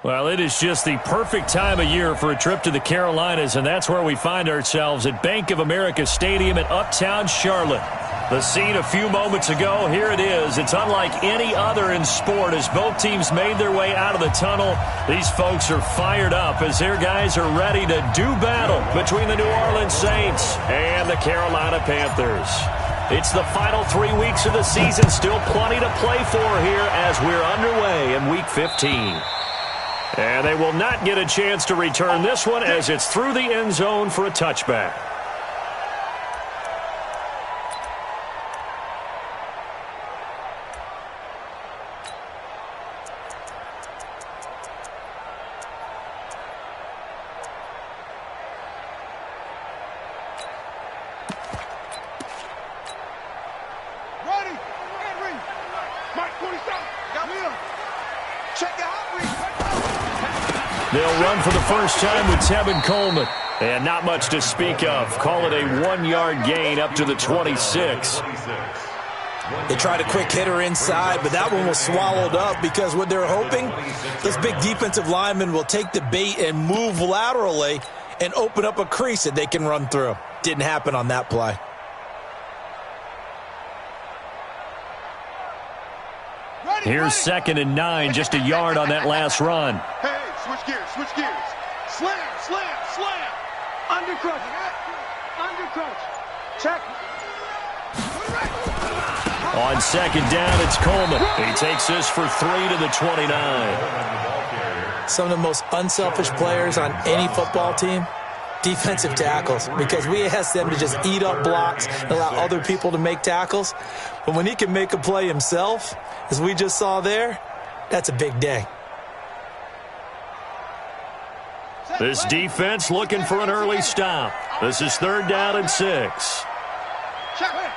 Well, it is just the perfect time of year for a trip to the Carolinas, and that's where we find ourselves at Bank of America Stadium in Uptown Charlotte. The scene a few moments ago, here it is. It's unlike any other in sport as both teams made their way out of the tunnel. These folks are fired up as their guys are ready to do battle between the New Orleans Saints and the Carolina Panthers. It's the final 3 weeks of the season, still plenty to play for here as we're underway in Week 15. And they will not get a chance to return this one as it's through the end zone for a touchback. They'll run for the first time with Tevin Coleman. And not much to speak of. Call it a 1-yard gain up to the 26. They tried a quick hitter inside, but that one was swallowed up because what they're hoping, this big defensive lineman will take the bait and move laterally and open up a crease that they can run through. Didn't happen on that play. Here's 2nd and 9, just a yard on that last run. Hey, switch gears, switch gears. Slam, slam, slam. Undercrunch, undercrunch. Check. On 2nd down, it's Coleman. He takes this for 3 to the 29. Some of the most unselfish players on any football team, defensive tackles, because we ask them to just eat up blocks and allow other people to make tackles. But when he can make a play himself, as we just saw there, that's a big day. This defense looking for an early stop. This is 3rd down and 6. Check 31.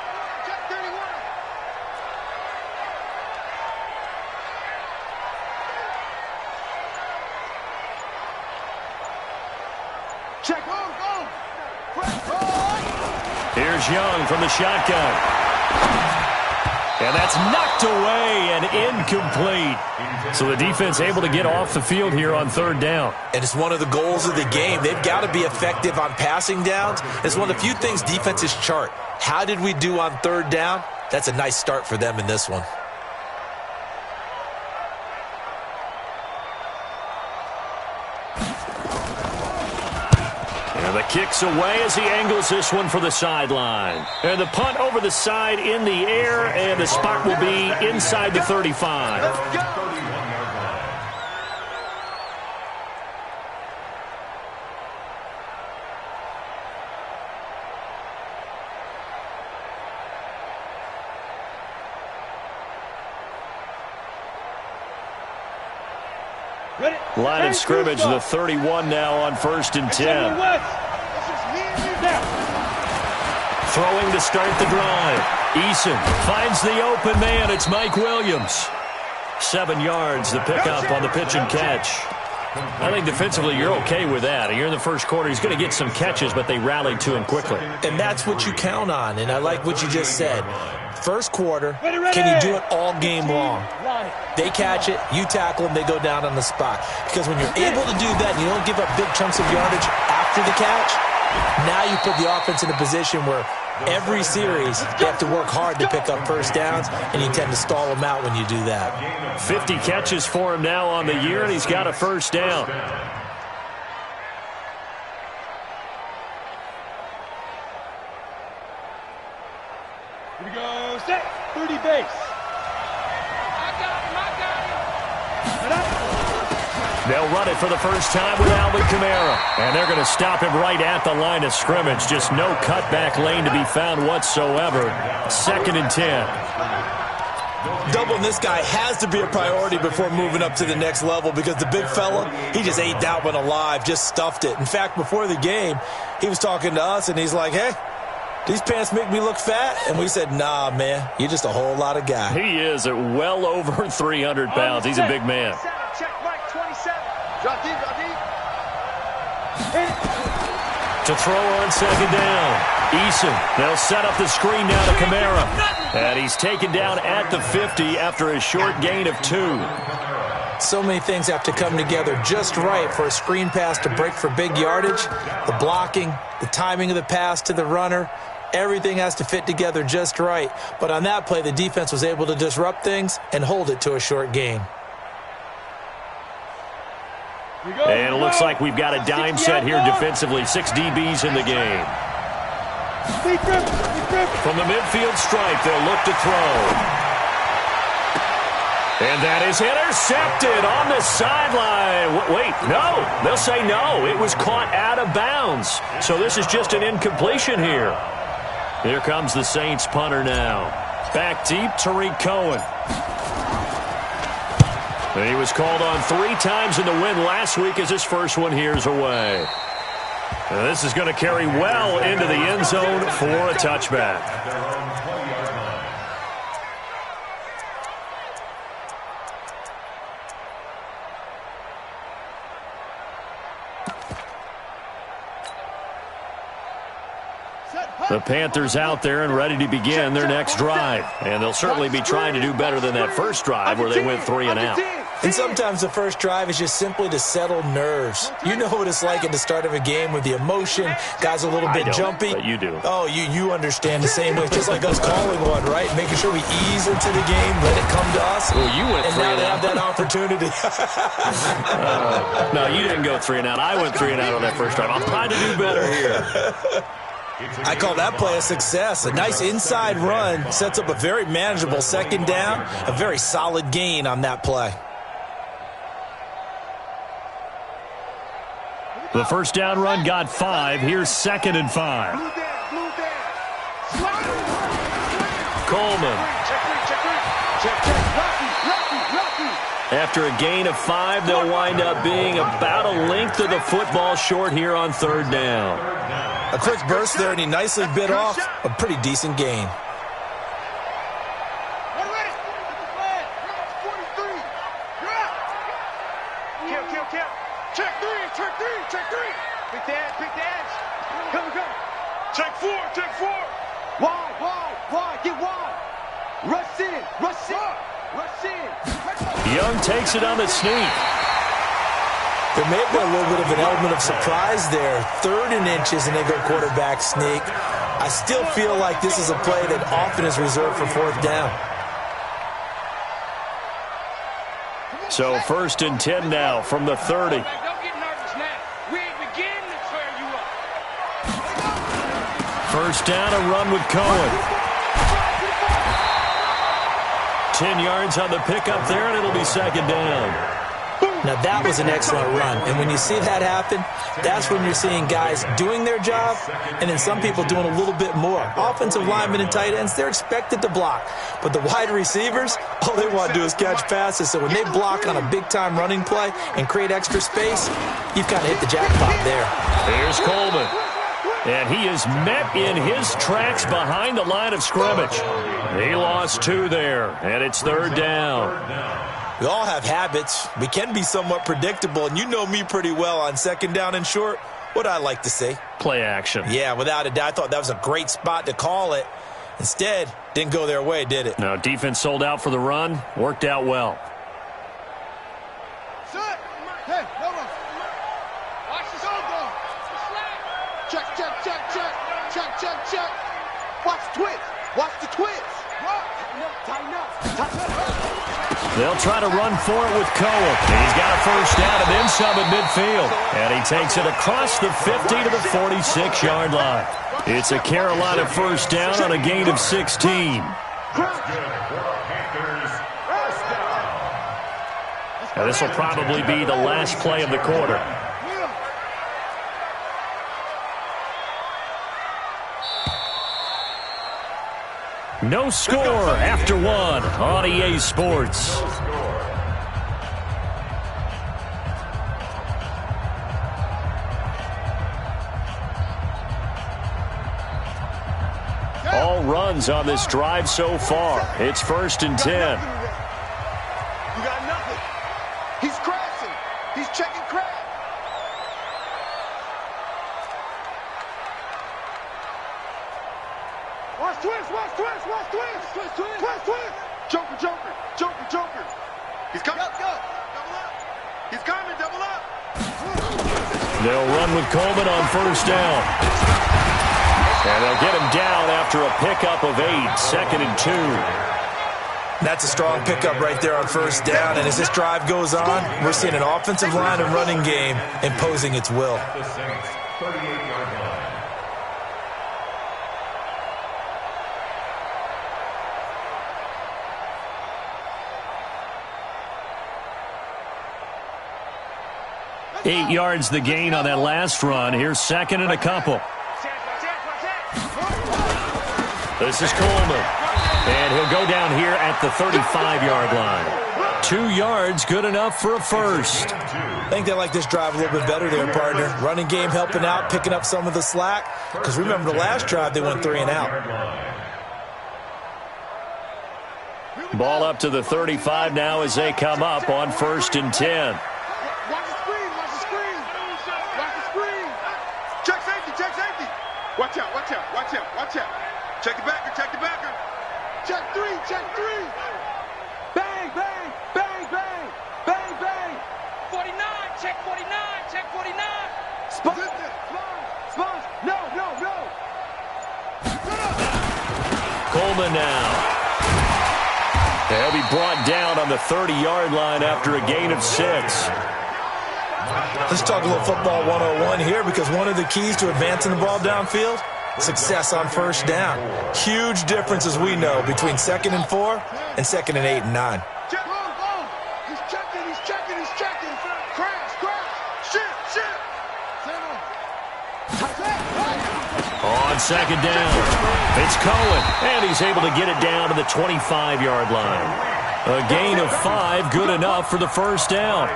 Check, go. Here's Young from the shotgun. And that's knocked away and incomplete. So the defense able to get off the field here on 3rd down. And it's one of the goals of the game. They've got to be effective on passing downs. It's one of the few things defenses chart. How did we do on 3rd down? That's a nice start for them in this one. And the kick's away as he angles this one for the sideline. And the punt over the side in the air, and the spot will be inside the 35. Line of scrimmage, the 31 now on 1st and 10. Throwing to start the drive. Eason finds the open man. It's Mike Williams. 7 yards, the pickup on the pitch and catch. I think defensively you're okay with that. Here in the first quarter, he's going to get some catches, but they rallied to him quickly. And that's what you count on, and I like what you just said. First quarter, can you do it all game long? They catch it, you tackle them, they go down on the spot. Because when you're able to do that and you don't give up big chunks of yardage after the catch, now you put the offense in a position where every series you have to work hard to pick up first downs, and you tend to stall them out when you do that. 50 catches for him now on the year, and he's got a first down. Here we go, set, 30 base. They'll run it for the first time with Alvin Kamara. And they're going to stop him right at the line of scrimmage. Just no cutback lane to be found whatsoever. 2nd and 10. Doubling this guy has to be a priority before moving up to the next level because the big fella, he just ate that one alive, just stuffed it. In fact, before the game, he was talking to us, and he's like, hey, these pants make me look fat? And we said, nah, man, you're just a whole lot of guy. He is at well over 300 pounds. He's a big man. Check, Mike, 27. Drop deep, drop deep. To throw on 2nd down. Eason, they'll set up the screen now to Kamara. And he's taken down at the 50 after a short gain of 2. So many things have to come together just right for a screen pass to break for big yardage. The blocking, the timing of the pass to the runner, everything has to fit together just right. But on that play, the defense was able to disrupt things and hold it to a short gain. And it looks like we've got a dime set here defensively. 6 DBs in the game. From the midfield stripe, they'll look to throw. And that is intercepted on the sideline. Wait, no. They'll say no. It was caught out of bounds. So this is just an incompletion here. Here comes the Saints punter now. Back deep, Tariq Cohen. And he was called on 3 times in the win last week as his first one here's away. And this is going to carry well into the end zone for a touchback. The Panthers out there and ready to begin their next drive. And they'll certainly be trying to do better than that first drive where they went 3 and out. And sometimes the first drive is just simply to settle nerves. You know what it's like at the start of a game with the emotion. Guys are a little bit jumpy. But you do. Oh, you understand the same way. It's just like us calling one, right? Making sure we ease into the game, let it come to us. Well, you went 3 and now and they out. have that opportunity. No, you didn't go 3 and out. I went 3 and out on that first drive. I'm trying to do better here. I call that play a success. A nice inside run sets up a very manageable second down, a very solid gain on that play. The first down run got 5. Here's 2nd and 5. Coleman. After a gain of 5, they'll wind up being about a length of the football short here on 3rd down. A quick burst there, and he nicely bit off a pretty decent gain. Check 3. Pick the edge. Come. Check 4. Wide. Get wide. Rush in. Young takes it on the sneak. There may have been a little bit of an element of surprise there. 3rd and inches, and they go quarterback sneak. I still feel like this is a play that often is reserved for 4th down. So 1st and 10 now from the 30. Don't get nervous now. We ain't beginning to tear you up. First down, a run with Cohen. 10 yards on the pickup there, and it'll be 2nd down. Now, that was an excellent run. And when you see that happen, that's when you're seeing guys doing their job and then some people doing a little bit more. Offensive linemen and tight ends, they're expected to block. But the wide receivers, all they want to do is catch passes. So when they block on a big-time running play and create extra space, you've kind of hit the jackpot there. Here's Coleman. And he is met in his tracks behind the line of scrimmage. He lost 2 there, and it's 3rd down. We all have habits. We can be somewhat predictable, and you know me pretty well on 2nd down and short. What I like to say? Play action. Yeah, without a doubt. I thought that was a great spot to call it. Instead, didn't go their way, did it? No, defense sold out for the run. Worked out well. Hey, hold on. Watch the side. Check. Watch the twist. Tighten up. They'll try to run for it with Cohen. He's got a first down and then some at midfield. And he takes it across the 50 to the 46-yard line. It's a Carolina first down on a gain of 16. Now this will probably be the last play of the quarter. No score after 1 on EA Sports. All runs on this drive so far. It's 1st and 10. You got nothing. He's crashing. He's checking crash. Watch twist. Joker. He's coming. Go. He's coming, double up. They'll run with Coleman on first down. And they'll get him down after a pickup of 8, 2nd and 2. That's a strong pickup right there on first down. And as this drive goes on, we're seeing an offensive line and running game imposing its will. 8 yards the gain on that last run. Here's 2nd and a couple. This is Coleman. And he'll go down here at the 35-yard line. 2 yards, good enough for a first. I think they like this drive a little bit better there, partner. Running game helping out, picking up some of the slack. Because remember the last drive, they went 3 and out. Ball up to the 35 now as they come up on 1st and 10. Watch the screen, watch the screen. Watch the screen. Check safety, check safety. Watch out, watch out, watch out, watch out. Check the backer, check the backer. Check 3, check 3. Bang, bang, bang, bang, bang, bang. 49, check 49, check 49. Spons, no. Coleman now. They'll be brought down on the 30-yard line after a gain of 6. Let's talk a little football 101 here, because one of the keys to advancing the ball downfield, success on first down. Huge difference, as we know, between 2nd and 4 and 2nd and 8 and 9. Check, he's checking. Crash. Shit. On 2nd down, it's Cohen, and he's able to get it down to the 25-yard line. A gain of 5, good enough for the first down.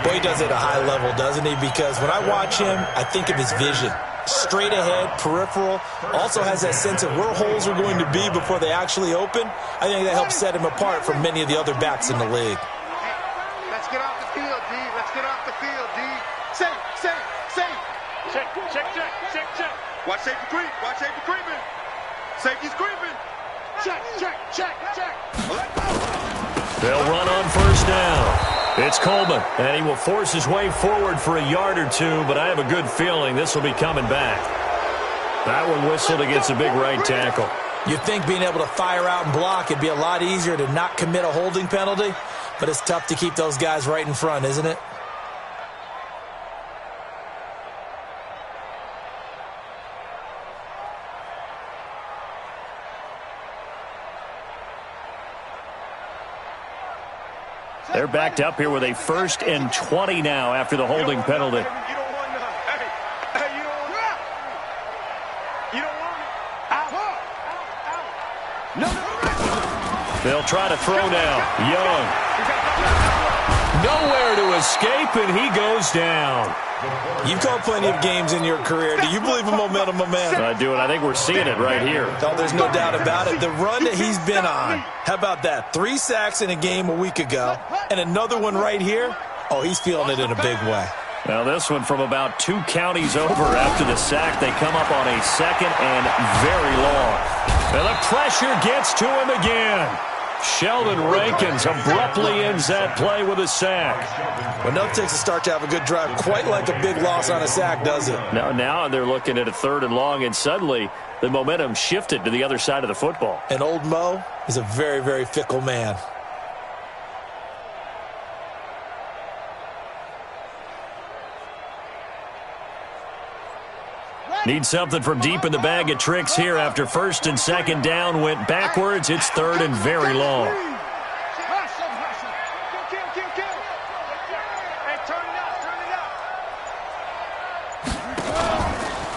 Boy, he does it at a high level, doesn't he? Because when I watch him, I think of his vision. Straight ahead, peripheral, also has that sense of where holes are going to be before they actually open. I think that helps set him apart from many of the other backs in the league. Let's get off the field, D. Let's get off the field, D. Safe. Check. Watch safety creeping. Safety's creeping. Check. They'll run on first down. It's Coleman, and he will force his way forward for a yard or 2, but I have a good feeling this will be coming back. That one whistled against a big right tackle. You'd think being able to fire out and block, it'd be a lot easier to not commit a holding penalty, but it's tough to keep those guys right in front, isn't it? They're backed up here with a 1st and 20 now after the holding penalty. You don't want none. Hey, you don't want none. You don't want it. Out. No. They'll try to throw now. Young. Nowhere to escape, and he goes down. You've called plenty of games in your career. Do you believe in momentum, my man? I do, and I think we're seeing it right here. Oh, there's no doubt about it. The run that he's been on, how about that? 3 sacks in a game a week ago, and another one right here. Oh, he's feeling it in a big way. Now this one from about 2 counties over after the sack. They come up on a 2nd and very long. And the pressure gets to him again. Sheldon Rankins abruptly ends that play with a sack. Well, nothing takes a start to have a good drive, quite like a big loss on a sack, does it? Now they're looking at a 3rd and long, and suddenly the momentum shifted to the other side of the football. And old Mo is a very, very fickle man. Need something from deep in the bag of tricks here after 1st and 2nd down went backwards. It's 3rd and very long.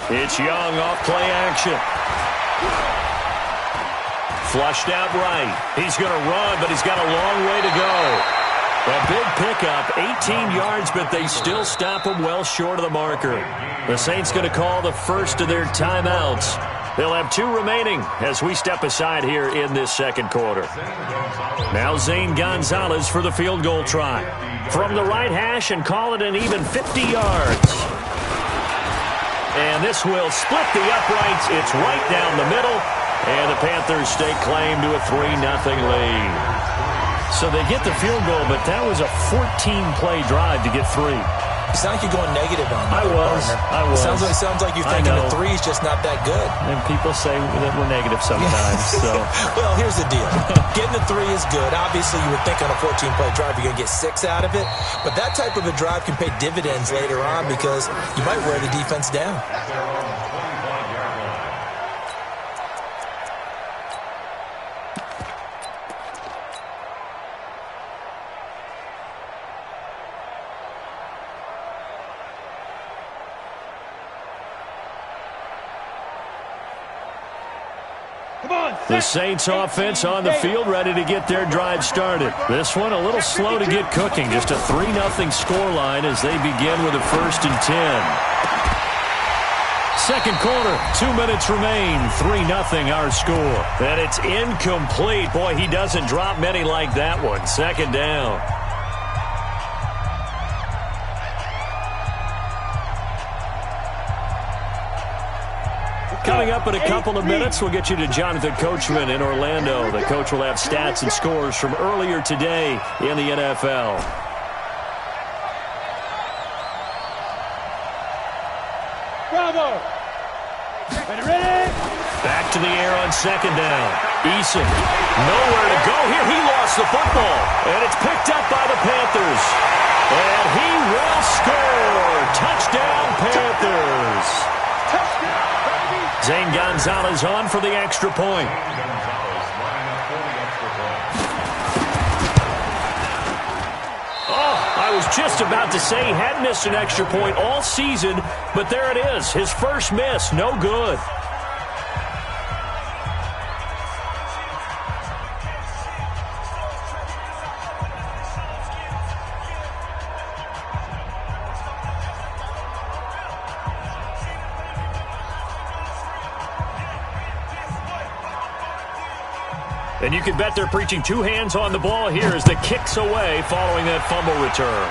It's Young off play action. Flushed out right. He's going to run, but he's got a long way to go. A big pickup, 18 yards, but they still stop him well short of the marker. The Saints going to call the first of their timeouts. They'll have 2 remaining as we step aside here in this 2nd quarter. Now Zane Gonzalez for the field goal try. From the right hash and call it an even 50 yards. And this will split the uprights. It's right down the middle. And the Panthers stake claim to a 3-0 lead. So they get the field goal, but that was a 14-play drive to get 3. You sound like you're going negative on me. I was. It sounds like you're thinking the 3 is just not that good. And people say that we're negative sometimes. So. Well, here's the deal. Getting the 3 is good. Obviously, you would think on a 14-play drive you're going to get 6 out of it. But that type of a drive can pay dividends later on because you might wear the defense down. The Saints offense on the field, ready to get their drive started. This one a little slow to get cooking. Just a 3-0 scoreline as they begin with a 1st and 10. Second quarter, 2 minutes remain. 3-0 our score. And it's incomplete. Boy, he doesn't drop many like that one. Second down. Coming up in a couple of minutes, we'll get you to Jonathan Coachman in Orlando. The coach will have stats and scores from earlier today in the NFL. Bravo! Ready? Back to the air on second down. Eason, nowhere to go here. He lost the football, and it's picked up by the Panthers. And he will score. Touchdown, Panthers. Zane Gonzalez on for the extra point. Oh, I was just about to say he hadn't missed an extra point all season, but there it is. His first miss, no good. And you can bet they're preaching 2 hands on the ball here as the kick's away following that fumble return.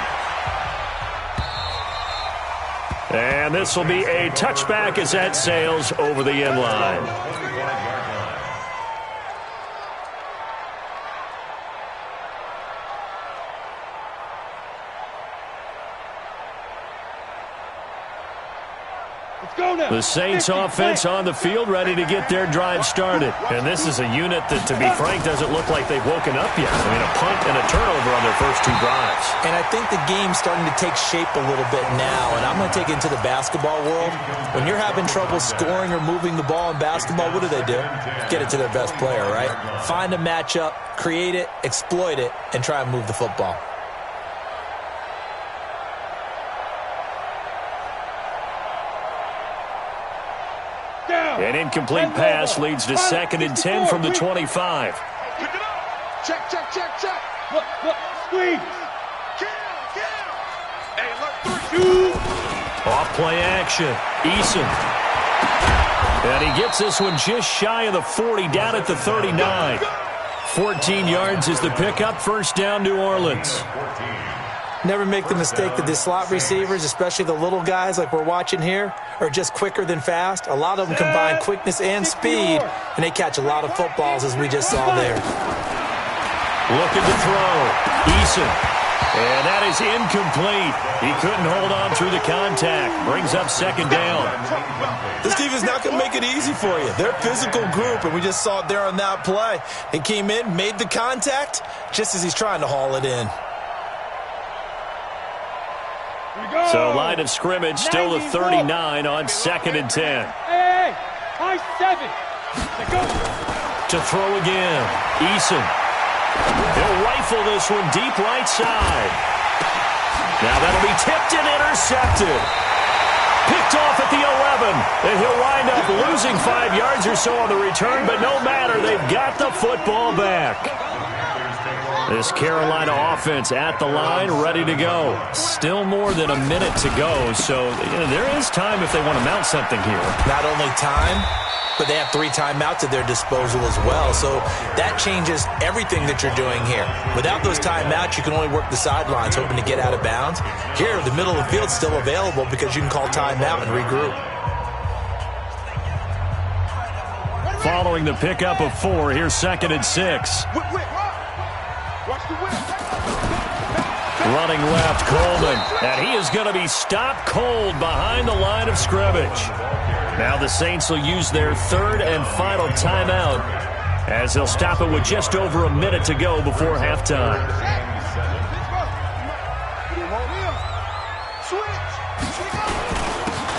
And this will be a touchback as that sails over the end line. The Saints offense on the field ready to get their drive started. And this is a unit that, to be frank, doesn't look like they've woken up yet. I mean, a punt and a turnover on their first 2 drives. And I think the game's starting to take shape a little bit now. And I'm going to take it into the basketball world. When you're having trouble scoring or moving the ball in basketball, what do? Get it to their best player, right? Find a matchup, create it, exploit it, and try and move the football. An incomplete pass leads to 2nd and 10 from the 25. Pick it up. Check. Look. Squeeze. Kill. Hey, look, 3. Off play action. Eason. And he gets this one just shy of the 40, down at the 39. 14 yards is the pickup. First down, New Orleans. Never make the mistake that the slot receivers, especially the little guys like we're watching here, are just quicker than fast. A lot of them combine quickness and speed, and they catch a lot of footballs, as we just saw there. Looking to throw. Eason. And that is incomplete. He couldn't hold on through the contact. Brings up 2nd down. This defense is not going to make it easy for you. They're a physical group, and we just saw it there on that play. He came in, made the contact, just as he's trying to haul it in. So line of scrimmage still the 39 on 2nd and 10. Hey, high 7. Go. To throw again. Eason. He'll rifle this one deep right side. Now that'll be tipped and intercepted. Picked off at the 11. And he'll wind up losing 5 yards or so on the return, but no matter, they've got the football back. This Carolina offense at the line, ready to go. Still more than a minute to go, so there is time if they want to mount something here. Not only time, but they have 3 timeouts at their disposal as well, so that changes everything that you're doing here. Without those timeouts, you can only work the sidelines, hoping to get out of bounds. Here, the middle of the field's still available because you can call timeout and regroup. Following the pickup of 4, here's 2nd and 6. Watch Running left, Coleman. And he is going to be stopped cold behind the line of scrimmage. Now the Saints will use their third and final timeout as they'll stop it with just over a minute to go before halftime.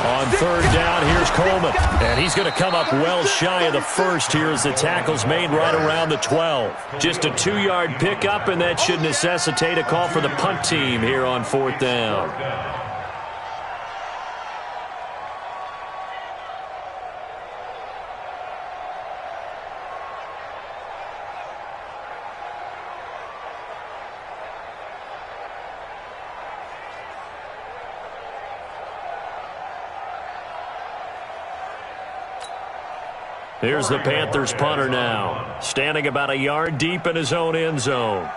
On third down, here's Coleman. And he's going to come up well shy of the first here as the tackle's made right around the 12. Just a 2-yard pickup, and that should necessitate a call for the punt team here on fourth down. Here's the Panthers punter now, standing about a yard deep in his own end zone.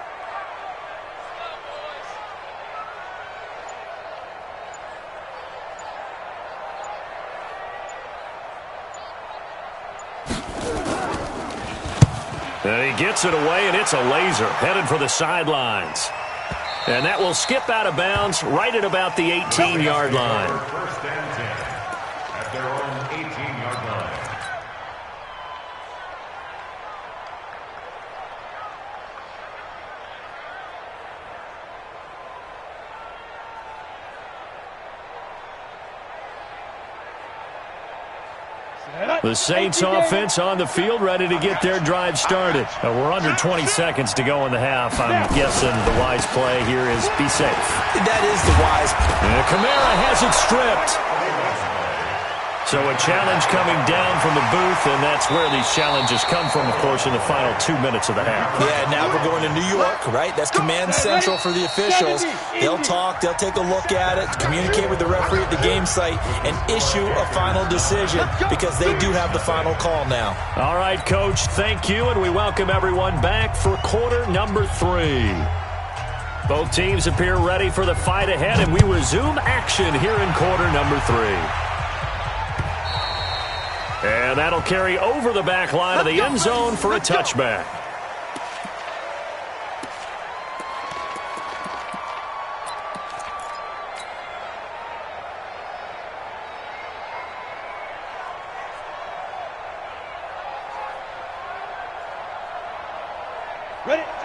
And he gets it away, and it's a laser headed for the sidelines. And that will skip out of bounds right at about the 18-yard line. First and 10 at their own 18-yard line. The Saints offense on the field, ready to get their drive started. We're under 20 seconds to go in the half. I'm guessing the wise play here is be safe. That is the wise play. And Kamara has it stripped. So a challenge coming down from the booth, and that's where these challenges come from, of course, in the final 2 minutes of the half. Yeah, now we're going to New York, right? That's command central for the officials. They'll talk, they'll take a look at it, communicate with the referee at the game site, and issue a final decision because they do have the final call now. All right, Coach, thank you, and we welcome everyone back for quarter number 3. Both teams appear ready for the fight ahead, and we resume action here in quarter number 3. And that'll carry over the back line of the end zone for a touchback.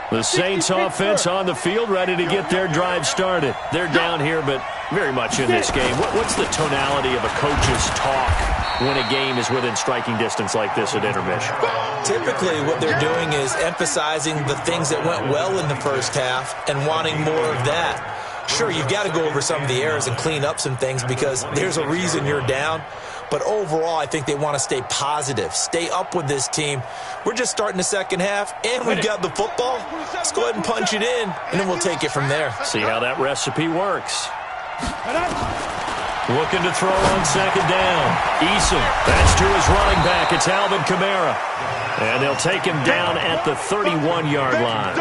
The Saints offense on the field, ready to get their drive started. They're down here, but very much in this game. What's the tonality of a coach's talk when a game is within striking distance like this at intermission? Typically, what they're doing is emphasizing the things that went well in the first half and wanting more of that. Sure, you've got to go over some of the errors and clean up some things because there's a reason you're down. But overall, I think they want to stay positive, stay up with this team. We're just starting the second half, and we've got the football. Let's go ahead and punch it in, and then we'll take it from there. See how that recipe works. Looking to throw on second down. Eason, that's to his running back. It's Alvin Kamara. And they'll take him down at the 31-yard line.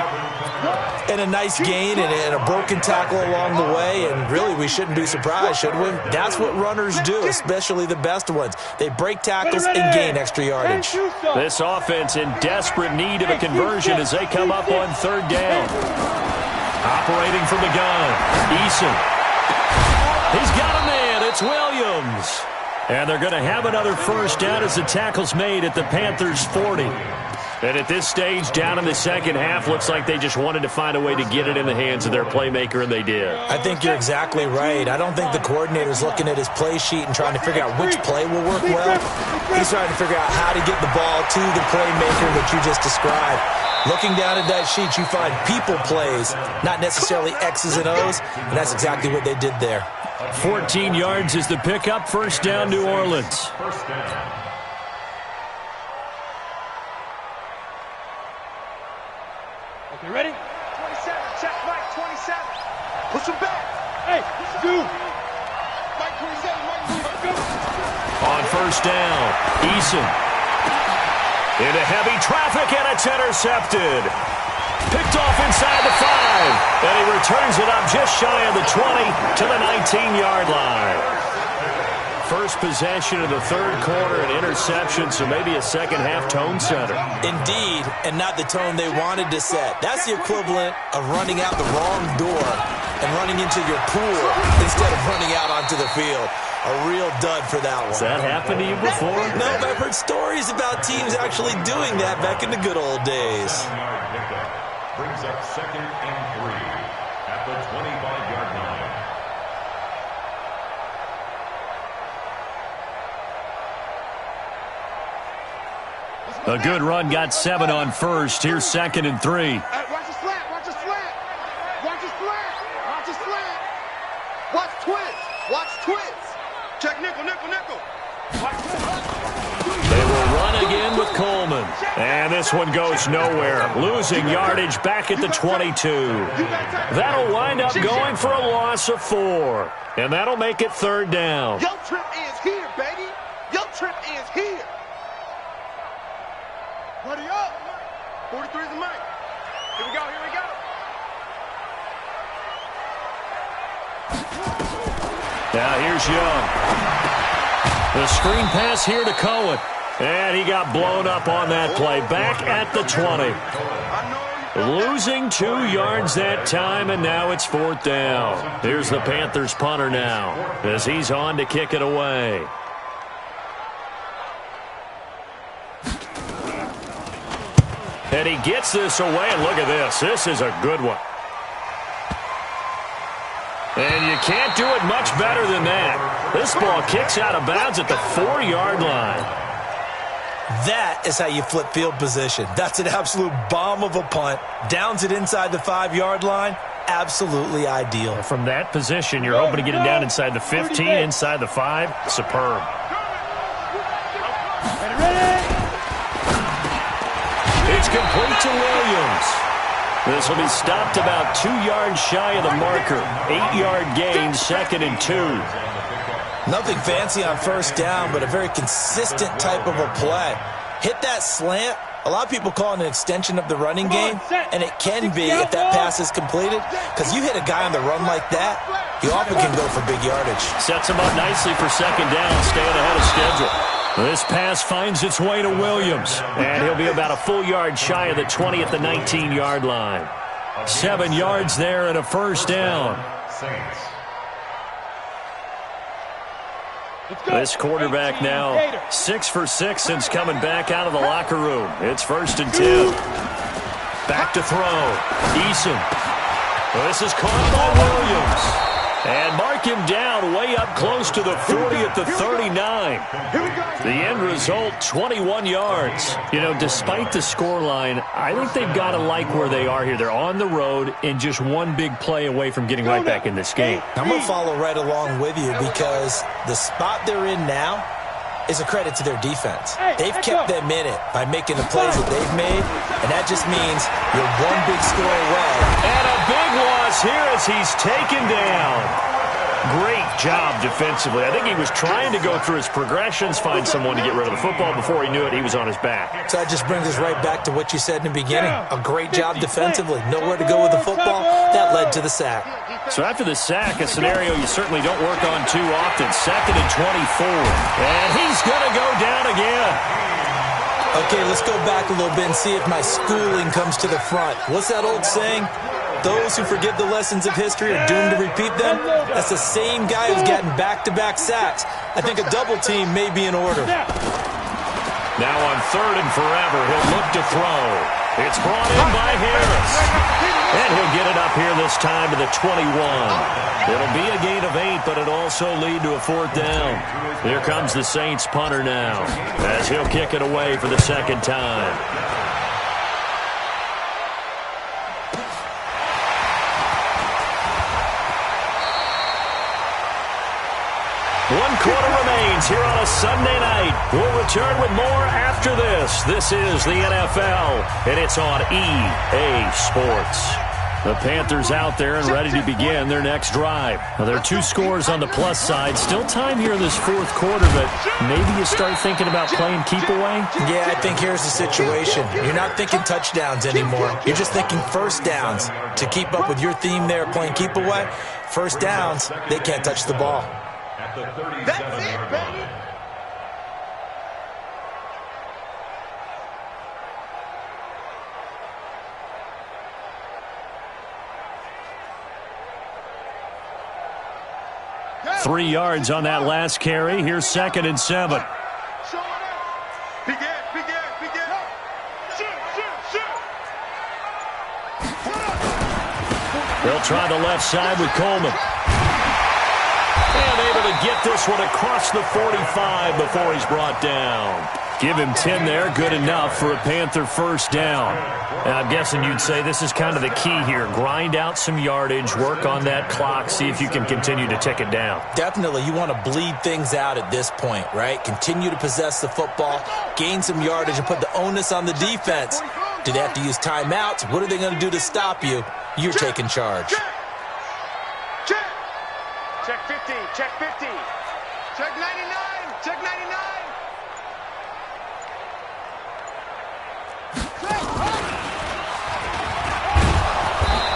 And a nice gain and a broken tackle along the way, and really we shouldn't be surprised, should we? That's what runners do, especially the best ones. They break tackles and gain extra yardage. This offense in desperate need of a conversion as they come up on third down. Operating from the gun, Eason. He's got a man. It's Williams. And they're going to have another first down as the tackle's made at the Panthers' 40. And at this stage, down in the second half, looks like they just wanted to find a way to get it in the hands of their playmaker, and they did. I think you're exactly right. I don't think the coordinator's looking at his play sheet and trying to figure out which play will work well. He's trying to figure out how to get the ball to the playmaker that you just described. Looking down at that sheet, you find people plays, not necessarily X's and O's, and that's exactly what they did there. 14 yards is the pickup. First down, New Orleans. First down. Okay, ready? 27, check Mike, 27. Push him back. Hey, do. Mike 27, Mike 27. On first down, Eason. Into heavy traffic, and it's intercepted. Picked off inside the 5, and he returns it up just shy of the 20 to the 19-yard line. first possession of the third quarter, an interception, so maybe a second-half tone setter. Indeed, and not the tone they wanted to set. That's the equivalent of running out the wrong door and running into your pool instead of running out onto the field. A real dud for that one. Has that happened to you before? No, but I've heard stories about teams actually doing that back in the good old days. Brings up 2nd and 3 at the 25-yard line. A good run got 7 on first. Here's 2nd and 3. Watch the slant, watch the slant. Watch the slant, watch the slant. Watch twins. Check nickel, nickel, nickel. Watch They will run again with Coleman. And this one goes nowhere. Losing yardage back at the 22. That'll wind up going for a loss of 4. And that'll make it 3rd down. Your trip ends here, baby. Your trip ends here. Buddy up. 43 is the mic. Here we go, here we go. Now here's Young. The screen pass here to Cohen. And he got blown up on that play. Back at the 20. Losing 2 yards that time, and now it's 4th down. Here's the Panthers punter now as he's on to kick it away. And he gets this away, and look at this. This is a good one. And you can't do it much better than that. This ball kicks out of bounds at the 4-yard line. That is how you flip field position. That's an absolute bomb of a punt. Downs it inside the 5-yard line. Absolutely ideal. From that position, you're hoping to get it down inside the 15, inside the 5. Superb. It's complete to Williams. This will be stopped about 2 yards shy of the marker. 8-yard gain, 2nd and 2. Nothing fancy on 1st down, but a very consistent type of a play. Hit that slant. A lot of people call it an extension of the running game, and it can be if that pass is completed, because you hit a guy on the run like that, you often can go for big yardage. Sets him up nicely for 2nd down, staying ahead of schedule. This pass finds its way to Williams, and he'll be about a full yard shy of the 20 at the 19-yard line. 7 yards there and a 1st down. This quarterback now 6 for 6 since coming back out of the locker room. It's 1st and 10. Back to throw. Eason. This is caught by Williams. And mark him down way up close to the 40 at the 39. The end result, 21 yards. You know, despite the scoreline, I think they've got to like where they are here. They're on the road and just one big play away from getting right back in this game. I'm going to follow right along with you because the spot they're in now is a credit to their defense. They've kept them in it by making the plays that they've made, and that just means you're one big score away. And a big loss here as he's taken down. Great job defensively. I think he was trying to go through his progressions, find someone to get rid of the football. Before he knew it, he was on his back. So that just brings us right back to what you said in the beginning. A great job defensively. Nowhere to go with the football. That led to the sack. So after the sack, a scenario you certainly don't work on too often. 2nd and 24. And he's going to go down again. Okay, let's go back a little bit and see if my schooling comes to the front. What's that old saying? Those who forget the lessons of history are doomed to repeat them. That's the same guy who's gotten back-to-back sacks. I think a double team may be in order. Now on 3rd and forever, he'll look to throw. It's brought in by Harris. And he'll get it up here this time to the 21. It'll be a gain of 8, but it'll also lead to a 4th down. Here comes the Saints punter now as he'll kick it away for the 2nd time. 1 quarter remains here on a Sunday night. We'll return with more after this. This is the NFL, and it's on EA Sports. The Panthers out there and ready to begin their next drive. Now, there are 2 scores on the plus side. Still time here in this 4th quarter, but maybe you start thinking about playing keep away? Yeah, I think here's the situation. You're not thinking touchdowns anymore. You're just thinking 1st downs. To keep up with your theme there, playing keep away, 1st downs, they can't touch the ball. at the 37-yard line. Baby. Yeah. 3 yards on that last carry. Here's 2nd and 7. Begin. They'll try the left side with Coleman. And able to get this one across the 45 before he's brought down. Give him 10 there. Good enough for a Panther first down. And I'm guessing you'd say this is kind of the key here. Grind out some yardage, work on that clock, see if you can continue to tick it down. Definitely. You want to bleed things out at this point, right? Continue to possess the football, gain some yardage, and put the onus on the defense. Do they have to use timeouts? What are they going to do to stop you? You're taking charge. Check 50. Check 50. Check 99. Check 99.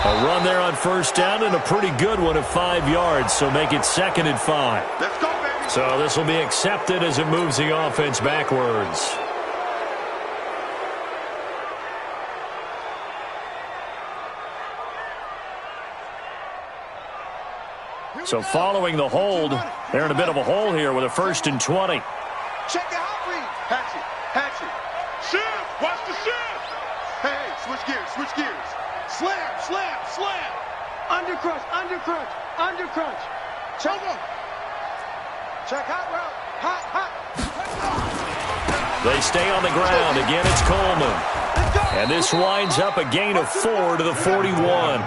A run there on first down and a pretty good one of 5 yards, so make it 2nd and 5. Let's go, baby. So this will be accepted as it moves the offense backwards. So following the hold, they're in a bit of a hole here with a 1st and 20. Check the hot read. Hatch it. Shift. Watch the shift. Hey, switch gears. Slam. Undercrunch. Check him. Check hot route. Hot. They stay on the ground. Again, it's Coleman. And this winds up a gain of 4 to the 41.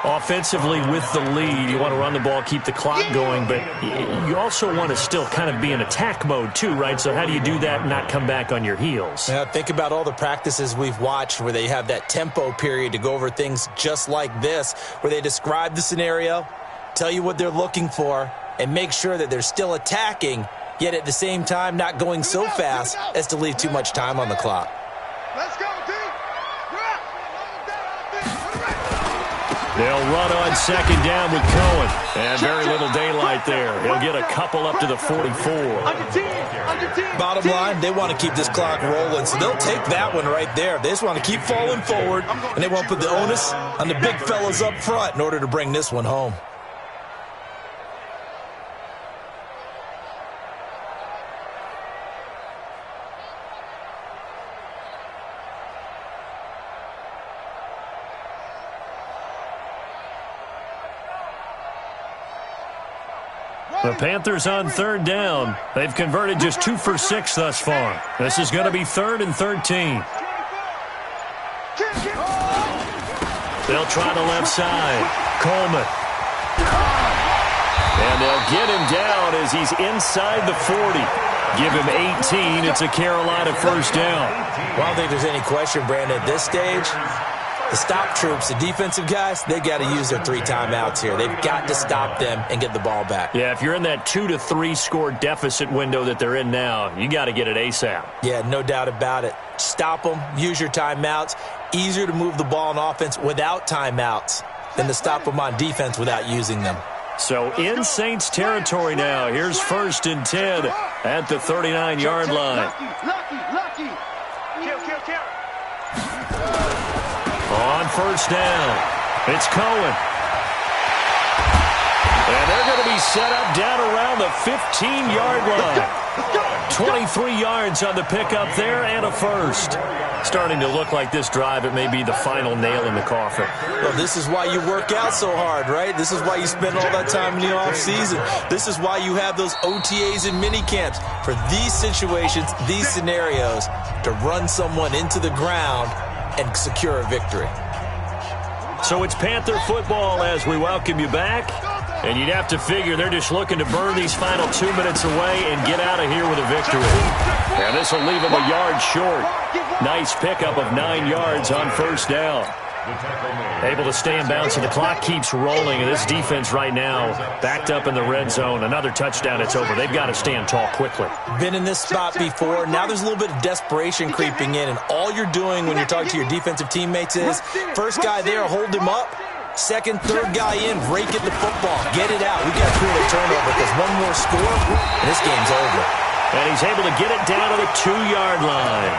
Offensively with the lead, you want to run the ball, keep the clock going, but you also want to still kind of be in attack mode too, right? So how do you do that and not come back on your heels? Now, think about all the practices we've watched where they have that tempo period to go over things just like this, where they describe the scenario, tell you what they're looking for, and make sure that they're still attacking, yet at the same time not going so fast as to leave too much time on the clock. Let's go, D. They'll run on 2nd down with Cohen. And very little daylight there. He'll get a couple up to the 44. Bottom line, they want to keep this clock rolling, so they'll take that one right there. They just want to keep falling forward, and they want to put the onus on the big fellas up front in order to bring this one home. The Panthers on 3rd down. They've converted just 2 for 6 thus far. This is going to be 3rd and 13. They'll try the left side. Coleman. And they'll get him down as he's inside the 40. Give him 18. It's a Carolina first down. Well, I don't think there's any question, Brandon, at this stage. The stop troops, the defensive guys, they got to use their 3 timeouts here. They've got to stop them and get the ball back. Yeah, if you're in that 2 to 3 score deficit window that they're in now, you got to get it ASAP. Yeah, no doubt about it. Stop them, use your timeouts. Easier to move the ball on offense without timeouts than to stop them on defense without using them. So in Saints territory now. Here's 1st and 10 at the 39-yard line. Lucky. Kill. On first down, it's Cohen. And they're going to be set up down around the 15-yard line. 23 yards on the pickup there and a first. Starting to look like this drive, it may be the final nail in the coffin. Well, this is why you work out so hard, right? This is why you spend all that time in the offseason. This is why you have those OTAs and mini camps for these situations, these scenarios, to run someone into the ground and secure a victory. So it's Panther football as we welcome you back. And you'd have to figure they're just looking to burn these final 2 minutes away and get out of here with a victory. And this will leave them a yard short. Nice pickup of 9 yards on first down. Able to stay in bounds, and the clock keeps rolling. And this defense right now backed up in the red zone. Another touchdown, it's over. They've got to stand tall quickly. Been in this spot before. Now there's a little bit of desperation creeping in. And all you're doing when you're talking to your defensive teammates is, first guy there, hold him up. Second, third guy in, rake at the football. Get it out. We got to create a turnover because one more score, and this game's over. And he's able to get it down to the 2-yard line.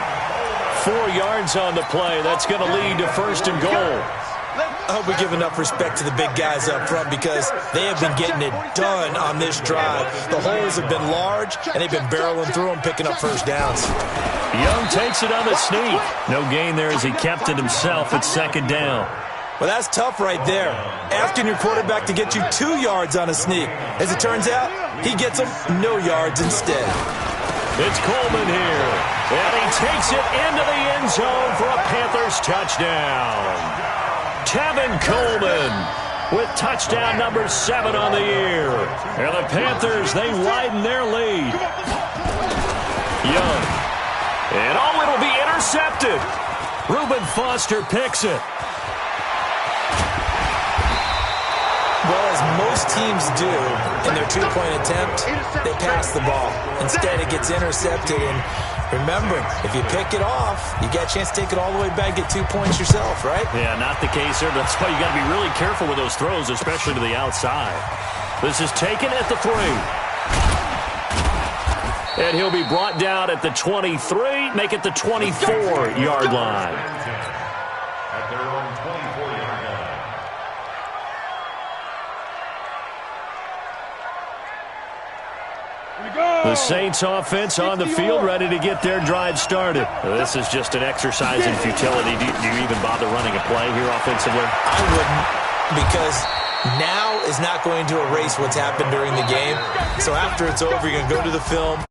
4 yards on the play. That's going to lead to first and goal. I hope we give enough respect to the big guys up front because they have been getting it done on this drive. The holes have been large, and they've been barreling through them, picking up first downs. Young takes it on the sneak. No gain there as he kept it himself at second down. Well, that's tough right there. Asking your quarterback to get you 2 yards on a sneak. As it turns out, he gets them no yards instead. It's Coleman here, and he takes it into the end zone for a Panthers touchdown. Tevin Coleman with touchdown number 7 on the year. And the Panthers, they widen their lead. Young. And it'll be intercepted. Reuben Foster picks it. Well, as most teams do in their two-point attempt, they pass the ball. Instead, it gets intercepted. And remember, if you pick it off, you get a chance to take it all the way back, get 2 points yourself, right? Yeah, not the case there. That's why you got to be really careful with those throws, especially to the outside. This is taken at the 3. And he'll be brought down at the 23, make it the 24-yard line. At their own 24-yard line. The Saints offense on the field, ready to get their drive started. This is just an exercise in futility. Do you even bother running a play here offensively? I wouldn't, because now is not going to erase what's happened during the game. So after it's over, you're going to go to the film.